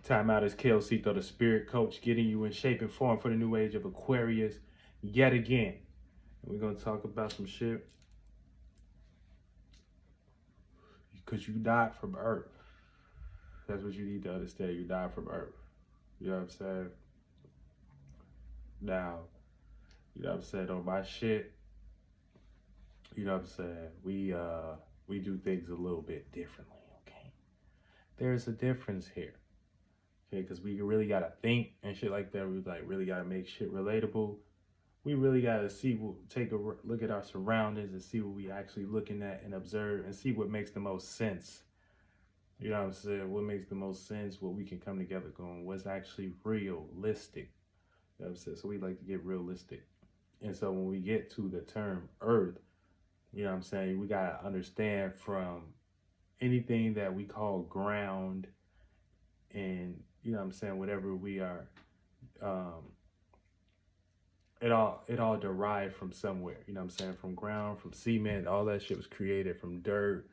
Time out is CeitoLLC, the spirit coach, getting you in shape and form for the new age of Aquarius yet again. And we're going to talk about some shit because you died from Earth. That's what you need to understand. You died from Earth. You know what I'm saying? Now, you know what I'm saying, on my shit, you know what I'm saying, we do things a little bit differently, okay? There's a difference here. Okay, because we really gotta think and shit like that. We like really gotta make shit relatable. We really gotta take a look at our surroundings and see what we actually looking at and observe and see what makes the most sense. You know what I'm saying? What makes the most sense? What we can come together going? What's actually realistic? You know what I'm saying? So we like to get realistic. And so when we get to the term Earth, you know what I'm saying? We gotta understand from anything that we call ground and you know what I'm saying, whatever we are, it all derived from somewhere, you know what I'm saying, from ground, from cement, all that shit was created from dirt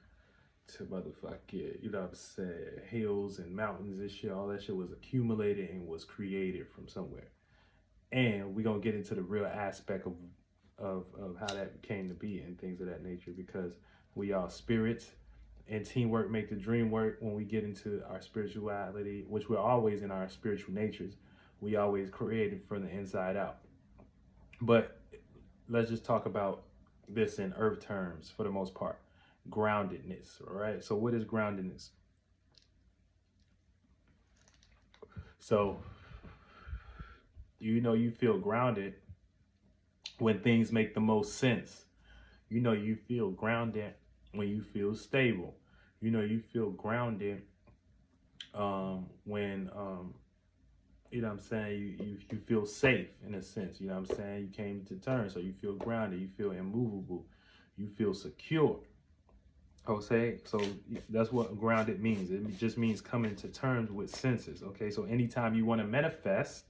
to motherfucking, you know what I'm saying, hills and mountains and shit, all that shit was accumulated and was created from somewhere. And we're gonna get into the real aspect of how that came to be and things of that nature, because we are spirits. And teamwork make the dream work. When we get into our spirituality, which we're always in our spiritual natures, we always created from the inside out. But let's just talk about this in earth terms for the most part. Groundedness, all right? So what is groundedness? So, you know, you feel grounded when things make the most sense. You know, you feel grounded when you feel stable. You know, you feel grounded when you know what I'm saying, you feel safe in a sense. You know what I'm saying? You came to terms, so you feel grounded, you feel immovable, you feel secure. Okay, so that's what grounded means. It just means coming to terms with senses. Okay, so anytime you want to manifest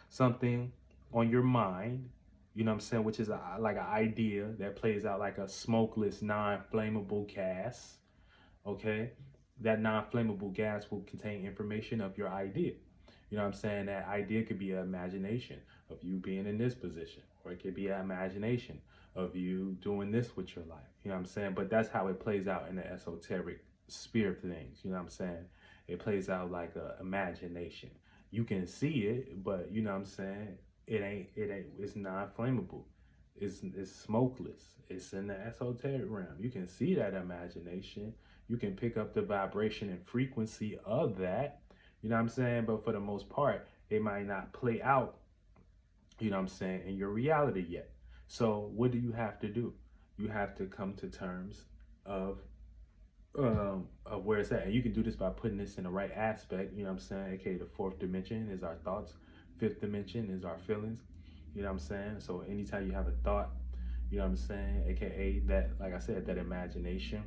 something on your mind, you know what I'm saying, which is like an idea that plays out like a smokeless, non-flammable gas, okay? That non-flammable gas will contain information of your idea. You know what I'm saying? That idea could be an imagination of you being in this position, or it could be an imagination of you doing this with your life. You know what I'm saying? But that's how it plays out in the esoteric sphere of things. You know what I'm saying? It plays out like an imagination. You can see it, but you know what I'm saying? It's non-flammable. It's smokeless. It's in the esoteric realm. You can see that imagination. You can pick up the vibration and frequency of that. You know what I'm saying? But for the most part, it might not play out, you know what I'm saying, in your reality yet. So what do you have to do? You have to come to terms of where it's at. And you can do this by putting this in the right aspect, you know what I'm saying? AKA the fourth dimension is our thoughts. Fifth dimension is our feelings. You know what I'm saying? So anytime you have a thought, you know what I'm saying, AKA that, like I said, that imagination,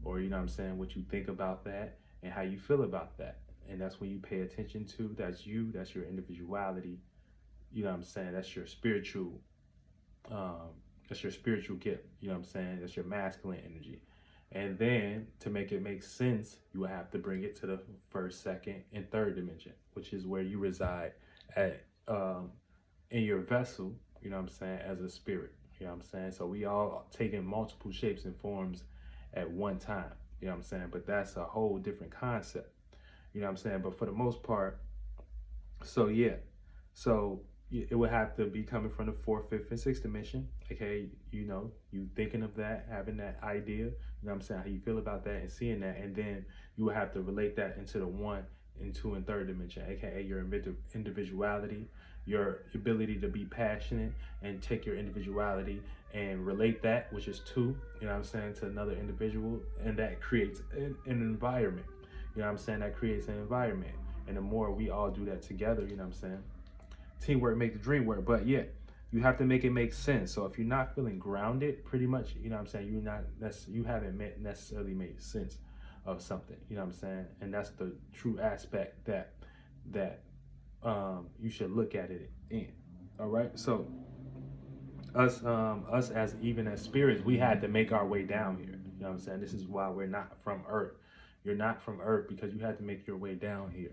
or you know what I'm saying, what you think about that and how you feel about that. And that's when you pay attention to, that's you, that's your individuality. You know what I'm saying? That's your spiritual gift. You know what I'm saying? That's your masculine energy. And then to make it make sense, you will have to bring it to the first, second, and third dimension, which is where you reside at in your vessel, you know what I'm saying, as a spirit. You know what I'm saying? So we all taking multiple shapes and forms at one time. You know what I'm saying? But that's a whole different concept. You know what I'm saying? But for the most part, so yeah. So it would have to be coming from the fourth, fifth, and sixth dimension. Okay, you know, you thinking of that, having that idea, you know what I'm saying, how you feel about that and seeing that, and then you would have to relate that into the one and two and third dimension, aka your individuality, your ability to be passionate and take your individuality and relate that, which is two, you know what I'm saying, to another individual, and that creates an environment. You know what I'm saying? That creates an environment. And the more we all do that together, you know what I'm saying? Teamwork makes the dream work. But yeah, you have to make it make sense. So if you're not feeling grounded, pretty much, you know what I'm saying, you haven't necessarily made sense of something. You know what I'm saying? And that's the true aspect that you should look at it in. All right. So us as even as spirits, we had to make our way down here. You know what I'm saying? This is why we're not from Earth. You're not from Earth because you had to make your way down here.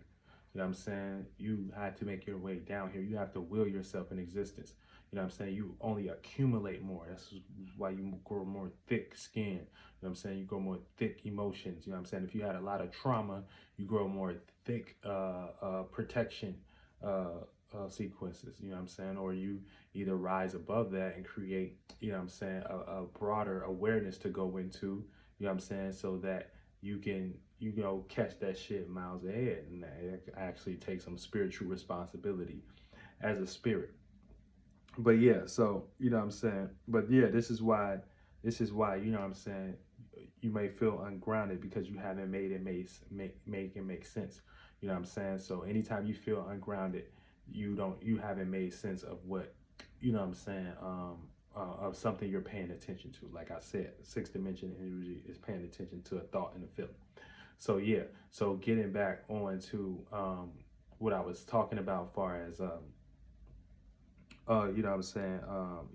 You know what I'm saying? You had to make your way down here. You have to will yourself in existence. You know what I'm saying? You only accumulate more. That's why you grow more thick skin. You know what I'm saying? You grow more thick emotions. You know what I'm saying? If you had a lot of trauma, you grow more thick protection sequences. You know what I'm saying? Or you either rise above that and create, you know what I'm saying, a broader awareness to go into, you know what I'm saying, so that you can, you know, catch that shit miles ahead, and actually take some spiritual responsibility as a spirit. But yeah, so you know what I'm saying. But yeah, this is why you know what I'm saying. You may feel ungrounded because you haven't made it make sense. You know what I'm saying. So anytime you feel ungrounded, you haven't made sense of what, you know what I'm saying, of something you're paying attention to. Like I said, sixth dimension energy is paying attention to a thought and a feeling. So yeah, so getting back on to what I was talking about, as far as you know what I'm saying,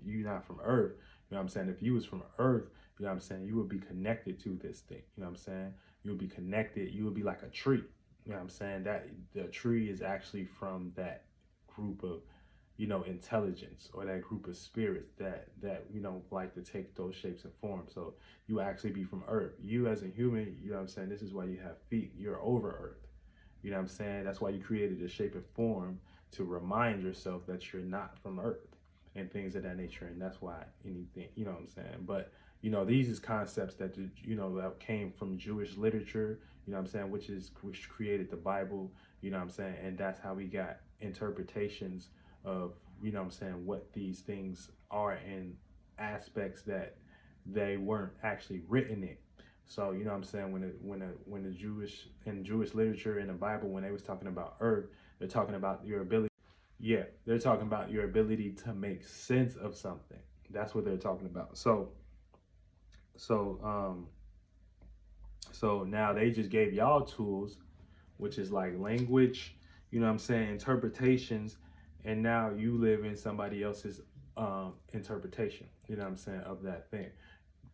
you're not from Earth. You know what I'm saying? If you was from Earth, you know what I'm saying, you would be connected to this thing. You know what I'm saying? You would be connected. You would be like a tree. You know what I'm saying? That the tree is actually from that group of, you know, intelligence, or that group of spirits that you know, like to take those shapes and forms. So you actually be from Earth. You as a human, you know what I'm saying, this is why you have feet. You're over Earth. You know what I'm saying? That's why you created a shape and form, to remind yourself that you're not from Earth and things of that nature. And that's why anything, you know what I'm saying? But you know, these is concepts that, you know, that came from Jewish literature, you know what I'm saying, which created the Bible, you know what I'm saying? And that's how we got interpretations of, you know what I'm saying, what these things are, in aspects that they weren't actually written in. So you know what I'm saying, when the Jewish literature in the Bible, when they was talking about Earth, they're talking about your ability. Yeah, they're talking about your ability to make sense of something. That's what they're talking about. So so now they just gave y'all tools, which is like language, you know what I'm saying, interpretations, and now you live in somebody else's interpretation, you know what I'm saying, of that thing.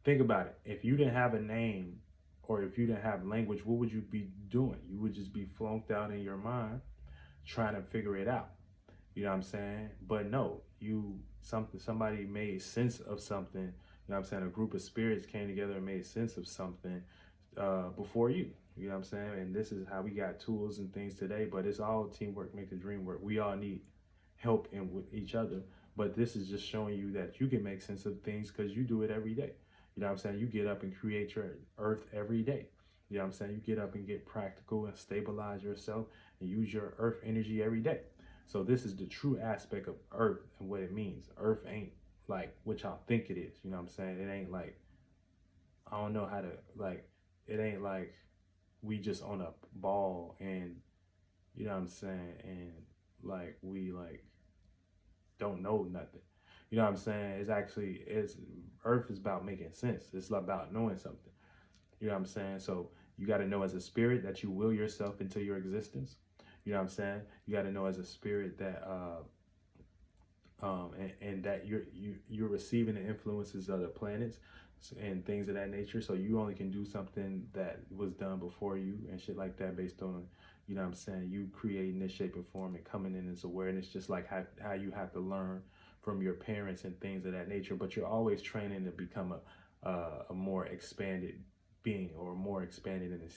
Think about it. If you didn't have a name, or if you didn't have language, what would you be doing? You would just be flunked out in your mind trying to figure it out. You know what I'm saying? But no, somebody made sense of something. You know what I'm saying? A group of spirits came together and made sense of something before you. You know what I'm saying? And this is how we got tools and things today. But it's all teamwork make the dream work. We all need help in with each other. But this is just showing you that you can make sense of things because you do it every day. You know what I'm saying? You get up and create your earth every day. You know what I'm saying? You get up and get practical and stabilize yourself and use your earth energy every day. So this is the true aspect of earth and what it means. Earth ain't like what y'all think it is. You know what I'm saying? It ain't like, I don't know how to, like, it ain't like we just on a ball and, you know what I'm saying, and like we like don't know nothing. You know what I'm saying? It's Earth is about making sense. It's about knowing something. You know what I'm saying? So you got to know as a spirit that you will yourself into your existence. You know what I'm saying? You got to know as a spirit that and that you're receiving the influences of the planets and things of that nature. So you only can do something that was done before you and shit like that, based on, you know what I'm saying, you creating this shape and form and coming in as awareness, just like how you have to learn from your parents and things of that nature. But you're always training to become a more expanded being, or more expanded in the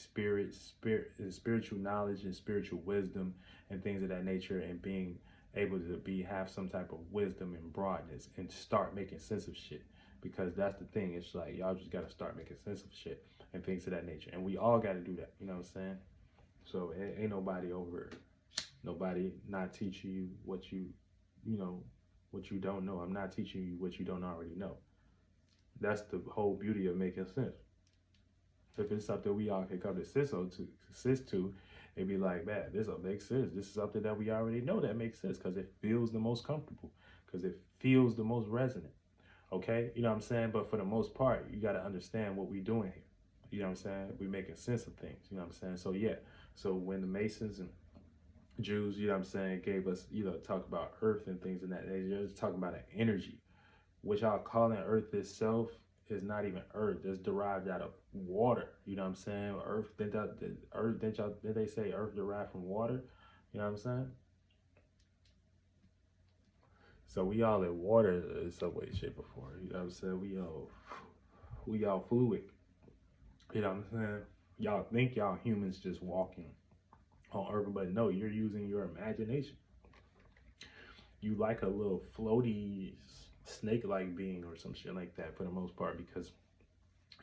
spiritual knowledge and spiritual wisdom and things of that nature, and being able to have some type of wisdom and broadness and start making sense of shit. Because that's the thing, it's like y'all just got to start making sense of shit and things of that nature, and we all got to do that, you know what I'm saying? So ain't nobody not teaching you what you know, what you don't know. I'm not teaching you what you don't already know. That's the whole beauty of making sense. If it's something we all can come to assist to, it'd be like, man, this will make sense. This is something that we already know that makes sense, because it feels the most comfortable, because it feels the most resonant. Okay, you know what I'm saying? But for the most part, you got to understand what we're doing here. You know what I'm saying? We're making sense of things. You know what I'm saying? So yeah, so when the Masons and Jews, you know what I'm saying, gave us, you know, talk about earth and things, and that they just talking about an energy, which y'all calling earth itself is not even earth. It's derived out of water. You know what I'm saying? Did they say earth derived from water? You know what I'm saying? So we all in water in some way, shape, or form. You know what I'm saying? We all fluid. You know what I'm saying? Y'all think y'all humans just walking on Earth, but no, you're using your imagination. You like a little floaty snake-like being or some shit like that for the most part, because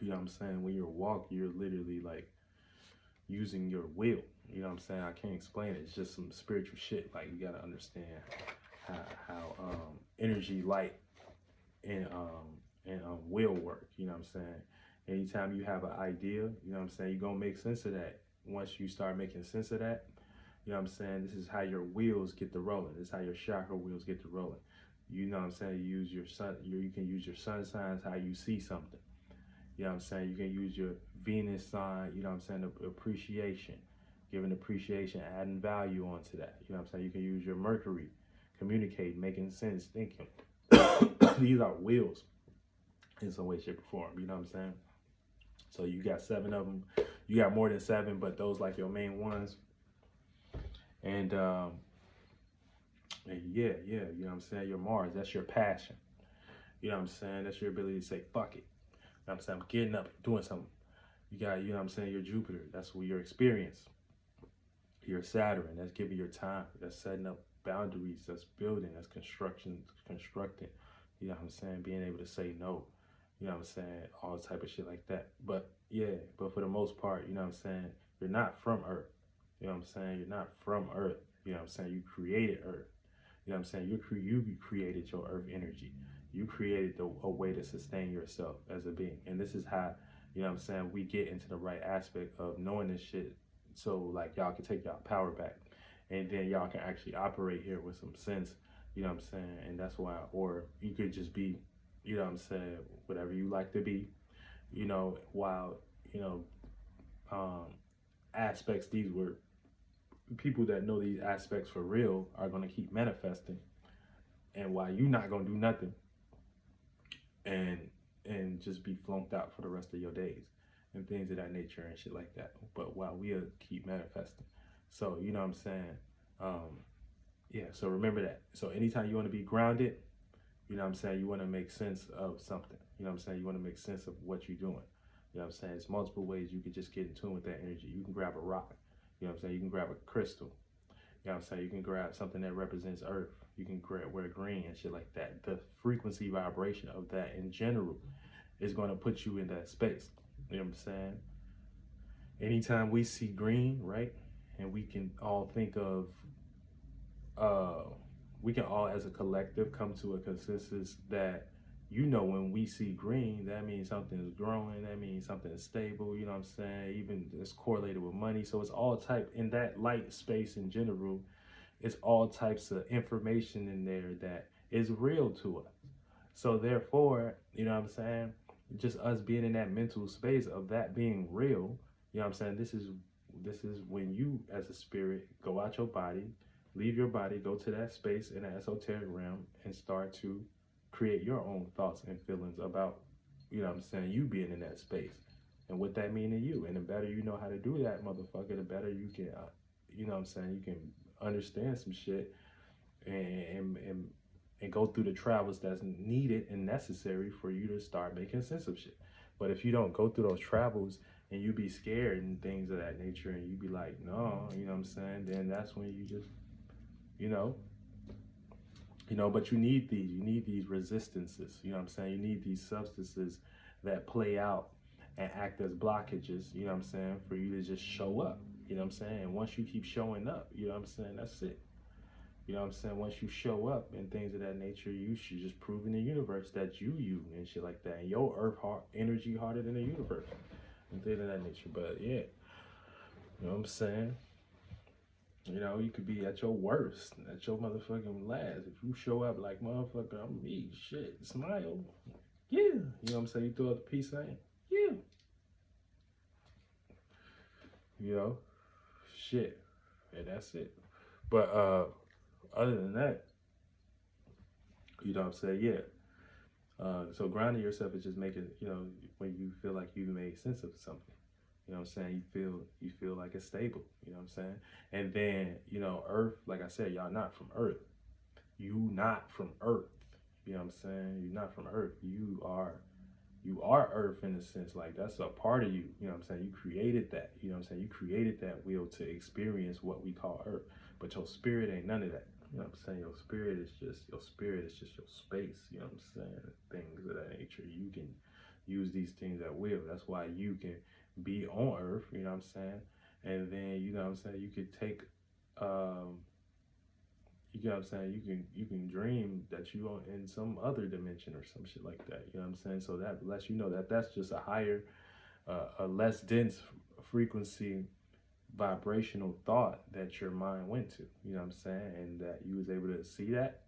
you know what I'm saying, when you're walking, you're literally like using your will. You know what I'm saying? I can't explain it. It's just some spiritual shit. Like, you gotta understand how energy, light, and will work. You know what I'm saying? Anytime you have an idea, you know what I'm saying, you're gonna make sense of that. Once you start making sense of that, you know what I'm saying, this is how your wheels get to rolling. This is how your chakra wheels get to rolling. You know what I'm saying? You use your sun. You can use your sun signs, how you see something. You know what I'm saying? You can use your Venus sign, you know what I'm saying, appreciation, giving appreciation, adding value onto that. You know what I'm saying? You can use your Mercury, communicate, making sense, thinking. These are wheels in some way, shape, or form. You know what I'm saying? So you got 7 of them. You got more than 7, but those like your main ones. And yeah, you know what I'm saying? Your Mars, that's your passion. You know what I'm saying? That's your ability to say, fuck it. You know what I'm saying? I'm getting up, doing something. You got, you know what I'm saying, your Jupiter. That's what your experience. Your Saturn, that's giving your time. That's setting up boundaries. That's building. That's constructing. You know what I'm saying? Being able to say no. You know what I'm saying? All type of shit like that. But yeah, but for the most part, you know what I'm saying, you're not from Earth. You know what I'm saying? You're not from Earth. You know what I'm saying? You created Earth. You know what I'm saying? You created your Earth energy. You created a way to sustain yourself as a being. And this is how, you know what I'm saying, we get into the right aspect of knowing this shit, so like y'all can take y'all power back. And then y'all can actually operate here with some sense. You know what I'm saying? And that's why, or you could just be, you know what I'm saying, whatever you like to be, you know, while, you know, aspects, these were people that know these aspects for real are going to keep manifesting. And while you're not going to do nothing and just be flunked out for the rest of your days and things of that nature and shit like that. But while we'll keep manifesting. So, you know what I'm saying? Yeah, so remember that. So anytime you want to be grounded, you know what I'm saying, you want to make sense of something. You know what I'm saying? You want to make sense of what you're doing. You know what I'm saying? It's multiple ways you can just get in tune with that energy. You can grab a rock. You know what I'm saying? You can grab a crystal. You know what I'm saying? You can grab something that represents Earth. You can wear green and shit like that. The frequency vibration of that in general is going to put you in that space. You know what I'm saying? Anytime we see green, right? And we can all think of, we can all as a collective come to a consensus that, you know, when we see green, that means something is growing. That means something is stable. You know what I'm saying? Even it's correlated with money. So it's all type in that light space in general. It's all types of information in there that is real to us. So therefore, you know what I'm saying? Just us being in that mental space of that being real. You know what I'm saying? This is when you, as a spirit, go out your body, leave your body, go to that space in the esoteric realm, and start to create your own thoughts and feelings about, you know what I'm saying, you being in that space and what that mean to you. And the better you know how to do that, motherfucker, the better you can, you know what I'm saying, you can understand some shit and go through the travels that's needed and necessary for you to start making sense of shit. But if you don't go through those travels and you be scared and things of that nature and you be like, no, you know what I'm saying, then that's when you just, you know, but you need these resistances, you know what I'm saying? You need these substances that play out and act as blockages, you know what I'm saying, for you to just show up, you know what I'm saying? And once you keep showing up, you know what I'm saying, that's it. You know what I'm saying? Once you show up and things of that nature, you should just prove in the universe that you and shit like that. And your earth heart energy harder than the universe and things of that nature. But yeah, you know what I'm saying? You know, you could be at your worst, at your motherfucking last. If you show up like, motherfucker, I'm me, shit, smile. Yeah. You know what I'm saying? You throw out the peace sign. Yeah. You know, shit. And that's it. But other than that, you know what I'm saying? Yeah. So grounding yourself is just making, you know, when you feel like you made sense of something. You know what I'm saying? You feel like it's stable. You know what I'm saying? And then, you know, Earth, like I said, y'all not from Earth. You not from Earth. You know what I'm saying? You're not from Earth. You are Earth in a sense. Like, that's a part of you. You know what I'm saying? You created that. You know what I'm saying? You created that will to experience what we call Earth. But your spirit ain't none of that. You know what I'm saying? Your spirit is just your space. You know what I'm saying? Things of that nature. You can use these things at will. That's why you can be on Earth. You know what I'm saying? And then, you know what I'm saying, you could take you know what I'm saying, you can dream that you are in some other dimension or some shit like that. You know what I'm saying? So that lets you know that that's just a higher a less dense frequency vibrational thought that your mind went to. You know what I'm saying? And that you was able to see that.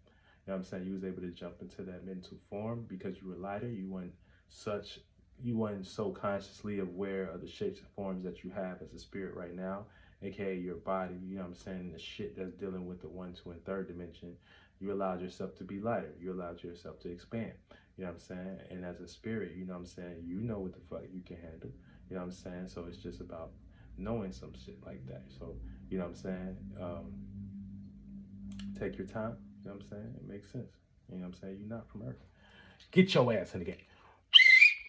You know what I'm saying? You was able to jump into that mental form because you were lighter. You weren't so consciously aware of the shapes and forms that you have as a spirit right now, aka your body. You know what I'm saying? The shit that's dealing with the 1, 2, and 3rd dimension. You allowed yourself to be lighter. You allowed yourself to expand. You know what I'm saying? And as a spirit, you know what I'm saying, you know what the fuck you can handle. You know what I'm saying? So it's just about knowing some shit like that. So, you know what I'm saying? Take your time. You know what I'm saying? It makes sense. You know what I'm saying? You're not from Earth. Get your ass in the game.